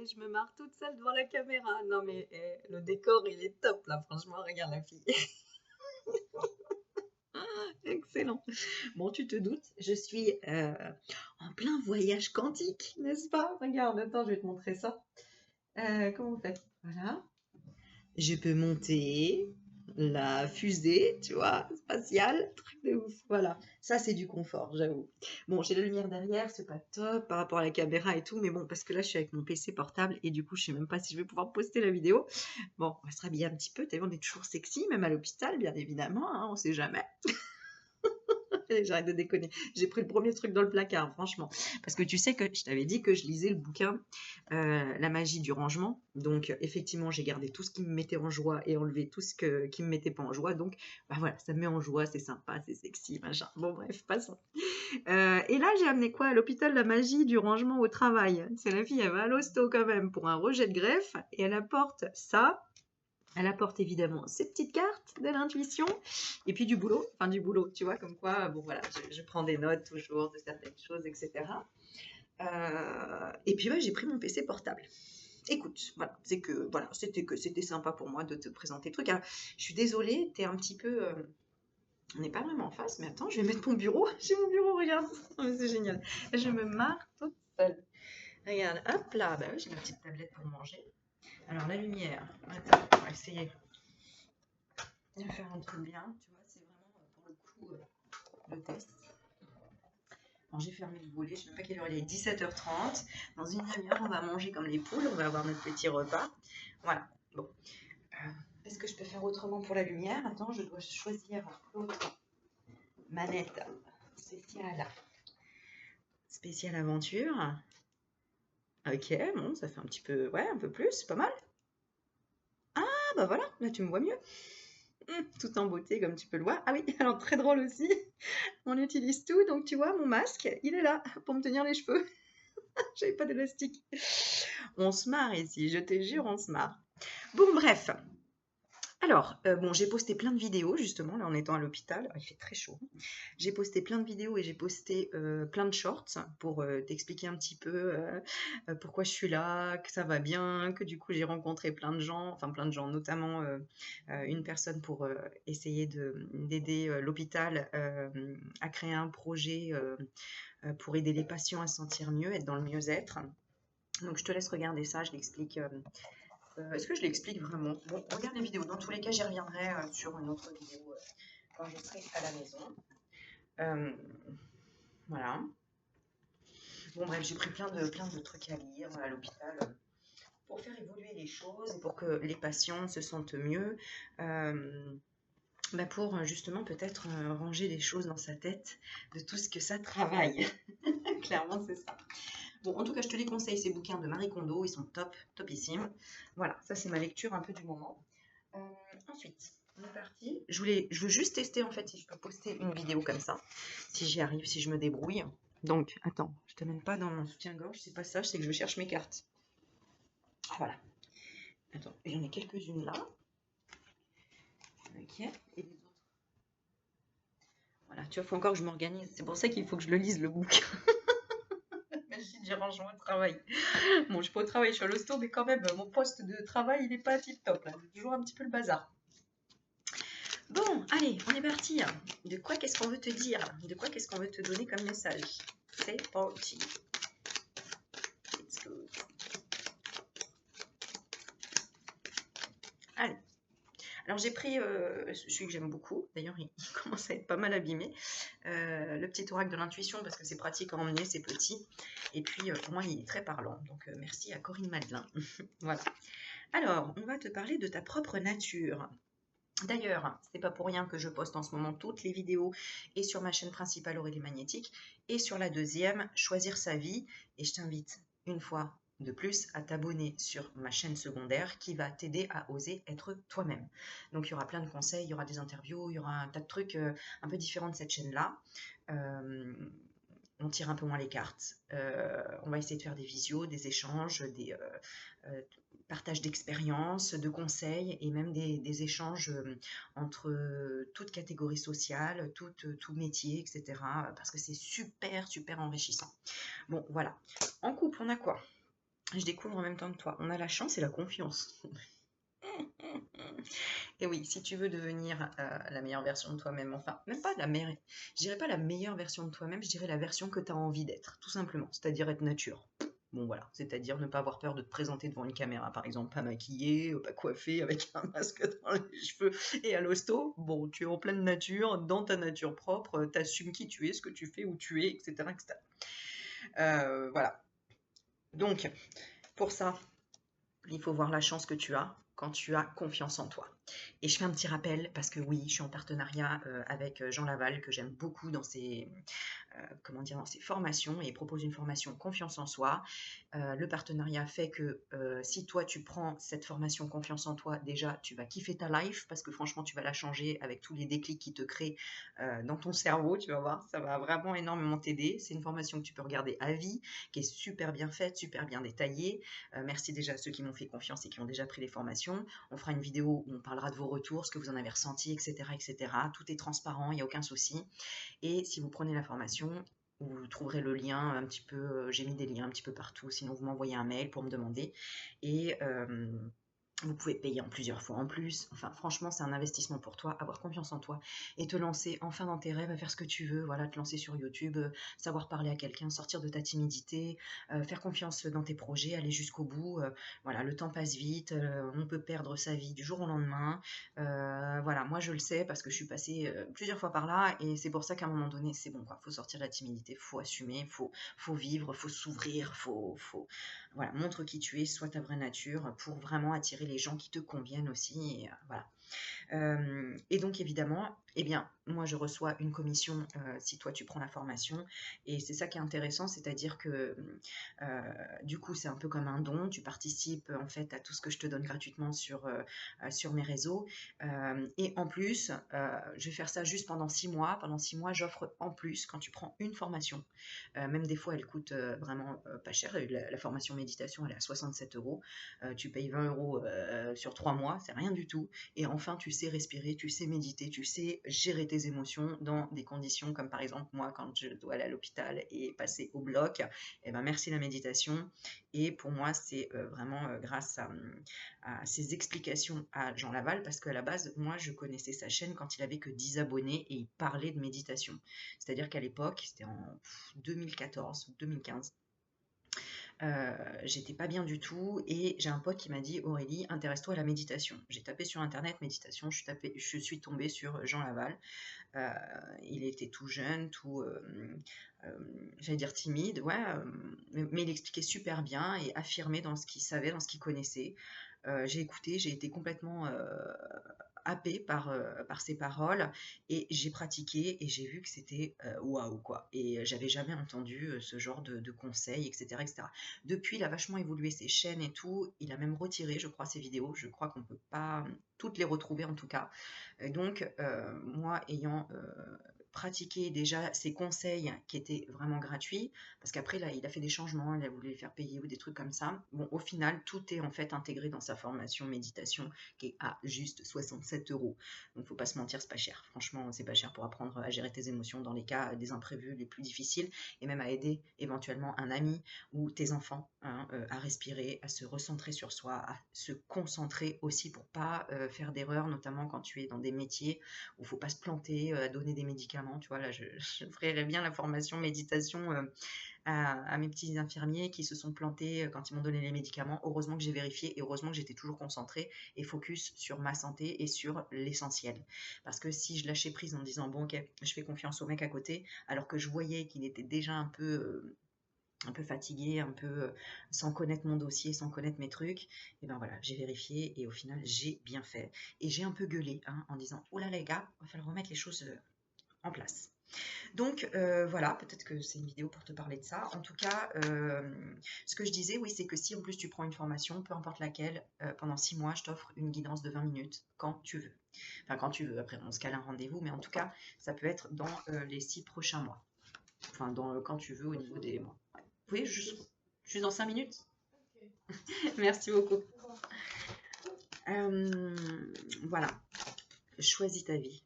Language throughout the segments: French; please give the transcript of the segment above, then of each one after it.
et je me marre toute seule devant la caméra. Non mais le décor il est top là, franchement, regarde la fille. Excellent. Bon, tu te doutes, je suis en plein voyage quantique, n'est-ce pas? Regarde, attends, je vais te montrer ça. Comment on fait? Voilà. Je peux monter la fusée, tu vois, spatiale, truc de ouf. Voilà, ça c'est du confort, j'avoue. Bon, j'ai la lumière derrière, c'est pas top par rapport à la caméra et tout, mais bon, parce que là je suis avec mon PC portable et du coup je sais même pas si je vais pouvoir poster la vidéo. Bon, on va se rhabiller un petit peu, t'as vu, on est toujours sexy, même à l'hôpital, bien évidemment, hein, on sait jamais. J'arrête de déconner. J'ai pris le premier truc dans le placard, franchement. Parce que tu sais que je t'avais dit que je lisais le bouquin La magie du rangement. Donc, effectivement, j'ai gardé tout ce qui me mettait en joie et enlevé tout ce qui me mettait pas en joie. Donc, bah voilà, ça me met en joie, c'est sympa, c'est sexy, machin. Bon, bref, passons. Et là, j'ai amené quoi? À l'hôpital, la magie du rangement au travail. C'est la fille, elle va à l'hosto quand même pour un rejet de greffe et elle apporte ça. Elle apporte évidemment ses petites cartes de l'intuition et puis du boulot, tu vois, comme quoi, bon voilà, je prends des notes toujours de certaines choses, etc. Et puis ouais, j'ai pris mon PC portable. Écoute, voilà, c'était sympa pour moi de te présenter le truc. Alors, je suis désolée, t'es un petit peu, on n'est pas vraiment en face, mais attends, je vais mettre mon bureau. J'ai mon bureau, regarde, oh, c'est génial. Je me marre toute seule. Regarde, hop là, bah oui, j'ai ma petite tablette pour manger. Alors la lumière, attends, on va essayer de faire un truc bien, tu vois, c'est vraiment pour le coup le test. Alors j'ai fermé le volet, je ne sais même pas quelle heure il est, 17h30. Dans une demi-heure, on va manger comme les poules, on va avoir notre petit repas. Voilà, bon. Est-ce que je peux faire autrement pour la lumière? Attends, je dois choisir l'autre manette spéciale. Spéciale aventure. Ok, bon, ça fait un petit peu, ouais, un peu plus, pas mal. Ah, bah voilà, là tu me vois mieux. Tout en beauté, comme tu peux le voir. Ah oui, alors très drôle aussi. On utilise tout, donc tu vois, mon masque, il est là pour me tenir les cheveux. J'avais pas d'élastique. On se marre ici, je te jure, on se marre. Bon, bref. Alors, bon, j'ai posté plein de vidéos, justement, là, en étant à l'hôpital. Il fait très chaud. J'ai posté plein de vidéos et j'ai posté plein de shorts pour t'expliquer un petit peu pourquoi je suis là, que ça va bien, que du coup, j'ai rencontré plein de gens, notamment une personne pour essayer d'aider l'hôpital à créer un projet pour aider les patients à se sentir mieux, être dans le mieux-être. Donc, je te laisse regarder ça, je l'explique. Est-ce que je l'explique vraiment? Bon, regarde les vidéos. Dans tous les cas, j'y reviendrai sur une autre vidéo quand je serai à la maison. Voilà. Bon, bref, j'ai pris plein de trucs à lire à l'hôpital pour faire évoluer les choses et pour que les patients se sentent mieux. Pour justement peut-être ranger les choses dans sa tête de tout ce que ça travaille. Clairement, c'est ça. Bon, en tout cas, je te les conseille, ces bouquins de Marie Kondo, ils sont top, topissimes. Voilà, ça c'est ma lecture un peu du moment. Ensuite, on est parti. Je veux juste tester en fait si je peux poster une vidéo comme ça, si j'y arrive, si je me débrouille. Donc, attends, je t'amène pas dans mon soutien-gorge, c'est pas ça, c'est que je cherche mes cartes. Voilà. Attends, j'en ai quelques-unes là. Ok, et les autres. Voilà, tu vois, il faut encore que je m'organise. C'est pour ça qu'il faut que je le lise, le bouquin. Magie du rangement au travail. Bon, je suis pas au travail, je suis à l'hosto, mais quand même, mon poste de travail, il n'est pas tip top. Là. C'est toujours un petit peu le bazar. Bon, allez, on est parti. De quoi qu'est-ce qu'on veut te dire? De quoi qu'est-ce qu'on veut te donner comme message? C'est parti. Let's go. Allez. Alors j'ai pris celui que j'aime beaucoup, d'ailleurs il commence à être pas mal abîmé, le petit oracle de l'intuition parce que c'est pratique à emmener, c'est petit, et puis pour moi il est très parlant, donc merci à Corinne Madelin. Voilà. Alors, on va te parler de ta propre nature. D'ailleurs, c'est pas pour rien que je poste en ce moment toutes les vidéos et sur ma chaîne principale Aurélie Magnétique et sur la deuxième, Choisir sa vie, et je t'invite une fois de plus à t'abonner sur ma chaîne secondaire qui va t'aider à oser être toi-même. Donc il y aura plein de conseils, il y aura des interviews, il y aura un tas de trucs un peu différents de cette chaîne-là. On tire un peu moins les cartes. On va essayer de faire des visios, des échanges, des partages d'expériences, de conseils et même des échanges entre toutes catégories sociales, tout métier, etc. Parce que c'est super, super enrichissant. Bon, voilà. En couple, on a quoi? Je découvre en même temps que toi. On a la chance et la confiance. Et oui, si tu veux devenir la meilleure version de toi-même, enfin, même pas la meilleure, je dirais pas la meilleure version de toi-même, je dirais la version que tu as envie d'être, tout simplement, c'est-à-dire être nature. Bon voilà, c'est-à-dire ne pas avoir peur de te présenter devant une caméra, par exemple, pas maquillée, pas coiffée, avec un masque dans les cheveux et à l'hosto. Bon, tu es en pleine nature, dans ta nature propre, t'assumes qui tu es, ce que tu fais, où tu es, etc. etc. Voilà. Donc, pour ça, il faut voir la chance que tu as quand tu as confiance en toi. Et je fais un petit rappel parce que oui, je suis en partenariat avec Jean Laval, que j'aime beaucoup dans ses, comment dire, dans ses formations, et il propose une formation confiance en soi. Le partenariat fait que si toi tu prends cette formation confiance en toi, déjà tu vas kiffer ta life parce que franchement tu vas la changer avec tous les déclics qui te créent dans ton cerveau, tu vas voir, ça va vraiment énormément t'aider. C'est une formation que tu peux regarder à vie, qui est super bien faite, super bien détaillée. Merci déjà à ceux qui m'ont fait confiance et qui ont déjà pris les formations. On fera une vidéo où on parlera de vos retours, ce que vous en avez ressenti, etc. etc. Tout est transparent, il n'y a aucun souci. Et si vous prenez la formation, vous trouverez le lien un petit peu, j'ai mis des liens un petit peu partout, sinon vous m'envoyez un mail pour me demander. Et vous pouvez payer en plusieurs fois en plus. Enfin, franchement, c'est un investissement pour toi. Avoir confiance en toi et te lancer enfin dans tes rêves, à faire ce que tu veux. Voilà, te lancer sur YouTube, savoir parler à quelqu'un, sortir de ta timidité, faire confiance dans tes projets, aller jusqu'au bout. Voilà, le temps passe vite. On peut perdre sa vie du jour au lendemain. Voilà, moi je le sais parce que je suis passée plusieurs fois par là et c'est pour ça qu'à un moment donné, c'est bon quoi. Faut sortir de la timidité, faut assumer, faut vivre, faut s'ouvrir, voilà, montre qui tu es, sois ta vraie nature pour vraiment attirer les gens qui te conviennent aussi. Et, voilà. Et donc évidemment, eh bien, moi je reçois une commission si toi tu prends la formation. Et c'est ça qui est intéressant, c'est-à-dire que du coup c'est un peu comme un don. Tu participes en fait à tout ce que je te donne gratuitement sur mes réseaux. Et en plus, je vais faire ça juste pendant 6 mois. Pendant 6 mois, j'offre en plus, quand tu prends une formation, même des fois elle coûte vraiment pas cher. La formation méditation elle est à 67 euros. Tu payes 20 euros sur 3 mois, c'est rien du tout. Et enfin, tu sais respirer, tu sais méditer, tu sais gérer tes émotions dans des conditions comme par exemple moi quand je dois aller à l'hôpital et passer au bloc. Eh ben, merci la méditation. Et pour moi, c'est vraiment grâce à ces explications à Jean Laval parce qu'à la base, moi, je connaissais sa chaîne quand il avait que 10 abonnés et il parlait de méditation. C'est-à-dire qu'à l'époque, c'était en 2014 ou 2015. J'étais pas bien du tout et j'ai un pote qui m'a dit Aurélie, intéresse-toi à la méditation. J'ai tapé sur internet méditation, je suis tombée sur Jean Laval. Euh, il était tout jeune, tout, j'allais dire timide, ouais, mais il expliquait super bien et affirmait dans ce qu'il savait, dans ce qu'il connaissait. J'ai écouté, j'ai été complètement happée par ses paroles et j'ai pratiqué et j'ai vu que c'était waouh quoi. Et j'avais jamais entendu ce genre de conseils, etc., etc. Depuis, il a vachement évolué ses chaînes et tout. Il a même retiré, je crois, ses vidéos. Je crois qu'on peut pas toutes les retrouver en tout cas. Et donc, moi, ayant pratiqué déjà ses conseils qui étaient vraiment gratuits, parce qu'après, là, il a fait des changements, il a voulu les faire payer ou des trucs comme ça. Bon, au final, tout est en fait intégré dans sa formation méditation qui est à juste 67 euros. Donc, faut pas se mentir, c'est pas cher. Franchement, c'est pas cher pour apprendre à gérer tes émotions dans les cas des imprévus les plus difficiles et même à aider éventuellement un ami ou tes enfants hein, à respirer, à se recentrer sur soi, à se concentrer aussi pour pas faire d'erreurs, notamment quand tu es dans des métiers où il faut pas se planter, à donner des médicaments. Tu vois, là, je ferais bien la formation méditation à mes petits infirmiers qui se sont plantés quand ils m'ont donné les médicaments. Heureusement que j'ai vérifié et heureusement que j'étais toujours concentrée et focus sur ma santé et sur l'essentiel. Parce que si je lâchais prise en me disant, bon, ok, je fais confiance au mec à côté, alors que je voyais qu'il était déjà un peu fatigué, un peu sans connaître mon dossier, sans connaître mes trucs, et ben voilà, j'ai vérifié et au final j'ai bien fait. Et j'ai un peu gueulé hein, en disant oh là les gars, il va falloir remettre les choses en place. Donc voilà, peut-être que c'est une vidéo pour te parler de ça. En tout cas, ce que je disais, oui, c'est que si en plus tu prends une formation, peu importe laquelle, pendant 6 mois, je t'offre une guidance de 20 minutes quand tu veux. Enfin, quand tu veux, après on se cale un rendez-vous, mais en tout cas, ça peut être dans les 6 prochains mois. Enfin, quand tu veux au niveau des mois. Ouais. Oui, je suis dans 5 minutes. Merci beaucoup. Voilà, choisis ta vie.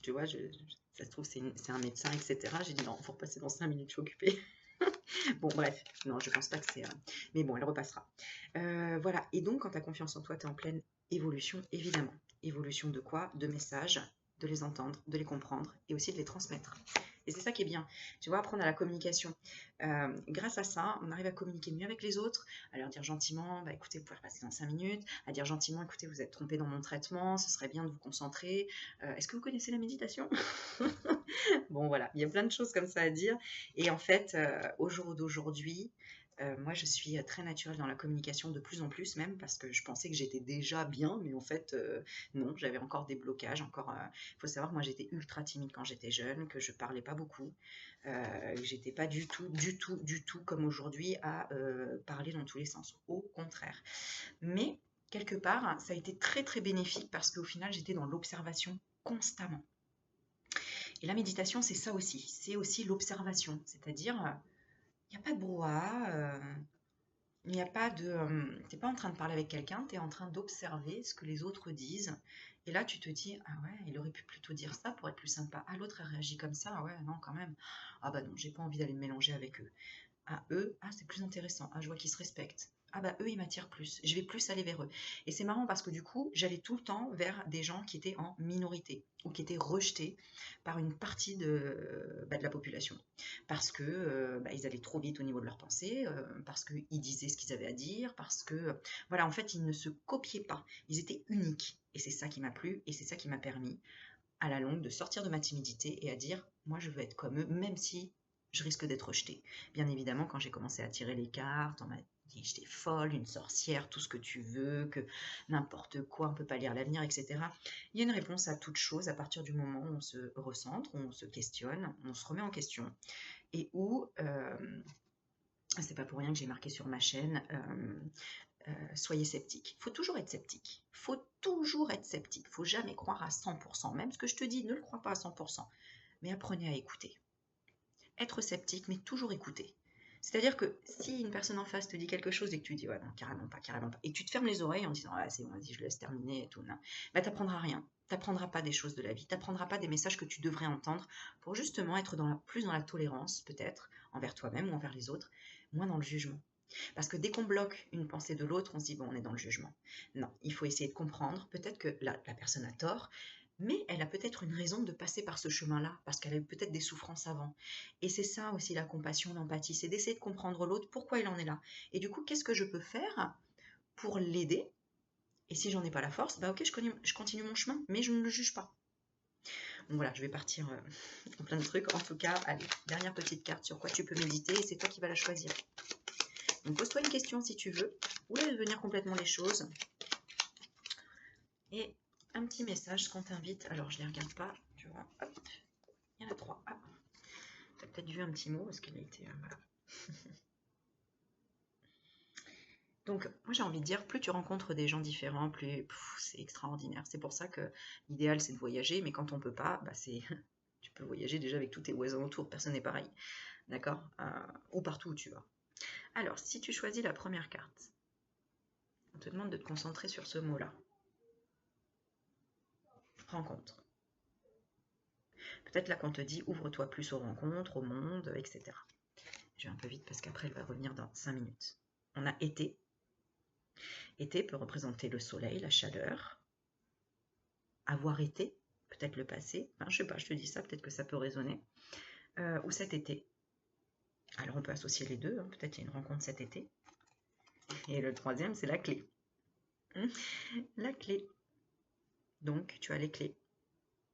Tu vois, ça se trouve, c'est un médecin, etc. J'ai dit non, faut repasser dans 5 minutes, je suis occupée. Bon, bref, non, je pense pas que c'est... Mais bon, elle repassera. Voilà, et donc, quand tu as confiance en toi, tu es en pleine évolution, évidemment. Évolution de quoi? De messages, de les entendre, de les comprendre, et aussi de les transmettre. Et c'est ça qui est bien. Tu vois, apprendre à la communication. Grâce à ça, on arrive à communiquer mieux avec les autres, à leur dire gentiment, bah écoutez, vous pouvez repasser dans 5 minutes, à dire gentiment, écoutez, vous êtes trompé dans mon traitement, ce serait bien de vous concentrer. Est-ce que vous connaissez la méditation? Bon, voilà, il y a plein de choses comme ça à dire. Et en fait, au jour d'aujourd'hui, moi, je suis très naturelle dans la communication, de plus en plus même, parce que je pensais que j'étais déjà bien, mais en fait, non, j'avais encore des blocages. Il faut savoir que moi, j'étais ultra timide quand j'étais jeune, que je parlais pas beaucoup, que j'étais pas du tout comme aujourd'hui à parler dans tous les sens. Au contraire. Mais quelque part, ça a été très très bénéfique parce qu'au final, j'étais dans l'observation constamment. Et la méditation, c'est ça aussi. C'est aussi l'observation. C'est-à-dire, il n'y a pas de brouhaha, il n'y a pas de... tu n'es pas en train de parler avec quelqu'un, tu es en train d'observer ce que les autres disent. Et là, tu te dis, ah ouais, il aurait pu plutôt dire ça pour être plus sympa. Ah, l'autre a réagi comme ça, ah ouais, non, quand même. Ah bah non, j'ai pas envie d'aller me mélanger avec eux. Ah, eux, ah, c'est plus intéressant. Ah, je vois qu'ils se respectent. Ah bah eux, ils m'attirent plus. Je vais plus aller vers eux. Et c'est marrant parce que du coup, j'allais tout le temps vers des gens qui étaient en minorité ou qui étaient rejetés par une partie de la population. Parce que ils allaient trop vite au niveau de leurs pensées, parce qu'ils disaient ce qu'ils avaient à dire, parce que, voilà, en fait, ils ne se copiaient pas. Ils étaient uniques. Et c'est ça qui m'a plu et c'est ça qui m'a permis, à la longue, de sortir de ma timidité et à dire, moi, je veux être comme eux, même si je risque d'être rejetée. Bien évidemment, quand j'ai commencé à tirer les cartes, on m'a dit que j'étais folle, une sorcière, tout ce que tu veux, que n'importe quoi, on ne peut pas lire l'avenir, etc. Il y a une réponse à toute chose à partir du moment où on se recentre, où on se questionne, on se remet en question, et où, c'est pas pour rien que j'ai marqué sur ma chaîne, soyez sceptique. Il faut toujours être sceptique. Il faut toujours être sceptique. Il ne faut jamais croire à 100%. Même ce que je te dis, ne le crois pas à 100%. Mais apprenez à écouter. Être sceptique, mais toujours écouter. C'est-à-dire que si une personne en face te dit quelque chose et que tu dis, ouais, non, carrément pas, et que tu te fermes les oreilles en disant, ah, c'est bon, vas-y, je laisse terminer et tout, non, bah, t'apprendras rien. T'apprendras pas des choses de la vie, t'apprendras pas des messages que tu devrais entendre pour justement être plus dans la tolérance, peut-être, envers toi-même ou envers les autres, moins dans le jugement. Parce que dès qu'on bloque une pensée de l'autre, on se dit, bon, on est dans le jugement. Non, il faut essayer de comprendre. Peut-être que la personne a tort, mais elle a peut-être une raison de passer par ce chemin-là, parce qu'elle a eu peut-être des souffrances avant. Et c'est ça aussi la compassion, l'empathie, c'est d'essayer de comprendre l'autre, pourquoi il en est là. Et du coup, qu'est-ce que je peux faire pour l'aider? Et si j'en ai pas la force, bah ok, je continue mon chemin, mais je ne le juge pas. Donc voilà, je vais partir en plein de trucs. En tout cas, allez, dernière petite carte sur quoi tu peux méditer, et c'est toi qui vas la choisir. Donc pose-toi une question si tu veux, ou laisse venir complètement les choses. Et un petit message qu'on t'invite, alors je ne les regarde pas, tu vois, hop, il y en a 3. Ah, tu as peut-être vu un petit mot, parce qu'il a été... voilà. Donc, moi j'ai envie de dire, plus tu rencontres des gens différents, plus c'est extraordinaire. C'est pour ça que l'idéal c'est de voyager, mais quand on peut pas, bah, tu peux voyager déjà avec tous tes voisins autour, personne n'est pareil. D'accord? Ou partout où tu vas. Alors, si tu choisis la première carte, on te demande de te concentrer sur ce mot-là. Rencontre. Peut-être là qu'on te dit ouvre-toi plus aux rencontres, au monde, etc. Je vais un peu vite parce qu'après elle va revenir dans 5 minutes. On a été. Été peut représenter le soleil, la chaleur. Avoir été, peut-être le passé. Enfin, je sais pas, je te dis ça, peut-être que ça peut résonner. Ou cet été. Alors on peut associer les deux, hein. Peut-être il y a une rencontre cet été. Et le troisième, c'est la clé. La clé. Donc, tu as les clés.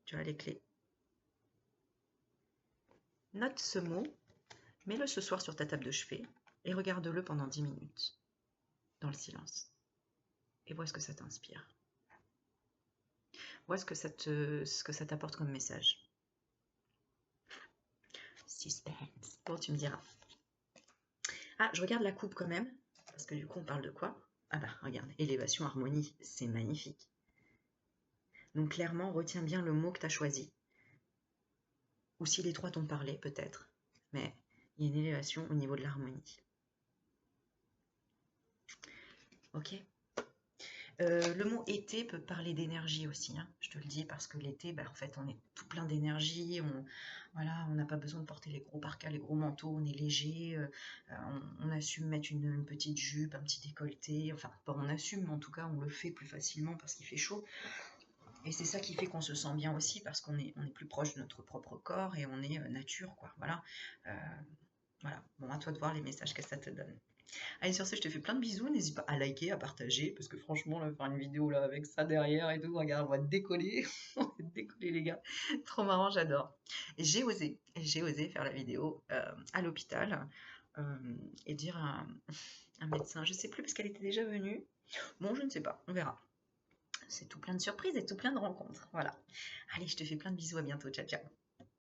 Tu as les clés. Note ce mot, mets-le ce soir sur ta table de chevet et regarde-le pendant 10 minutes, dans le silence. Et vois ce que ça t'inspire. Vois ce que ça t'apporte comme message. Suspense. Bon, tu me diras. Ah, je regarde la coupe quand même, parce que du coup, on parle de quoi? Ah bah, regarde, élévation, harmonie, c'est magnifique. Donc clairement, retiens bien le mot que tu as choisi. Ou si les trois t'ont parlé, peut-être. Mais il y a une élévation au niveau de l'harmonie. Ok. Le mot été peut parler d'énergie aussi, hein, je te le dis, parce que l'été, en fait, on est tout plein d'énergie, voilà, on n'a pas besoin de porter les gros parkas, les gros manteaux, on est léger, on assume mettre une petite jupe, un petit décolleté, enfin, pas on assume, mais en tout cas, on le fait plus facilement parce qu'il fait chaud. Et c'est ça qui fait qu'on se sent bien aussi, parce on est plus proche de notre propre corps et on est nature, quoi, voilà. Euh, voilà, bon, à toi de voir les messages que ça te donne. Allez, sur ce, je te fais plein de bisous. N'hésite pas à liker, à partager, parce que franchement, là, faire une vidéo là avec ça derrière et tout, regarde, on va décoller. On va décoller, les gars. Trop marrant, j'adore. J'ai osé faire la vidéo à l'hôpital euh, et dire à un médecin, je sais plus, parce qu'elle était déjà venue. Bon, je ne sais pas, on verra. C'est tout plein de surprises et tout plein de rencontres. Voilà. Allez, je te fais plein de bisous, à bientôt. Ciao, ciao.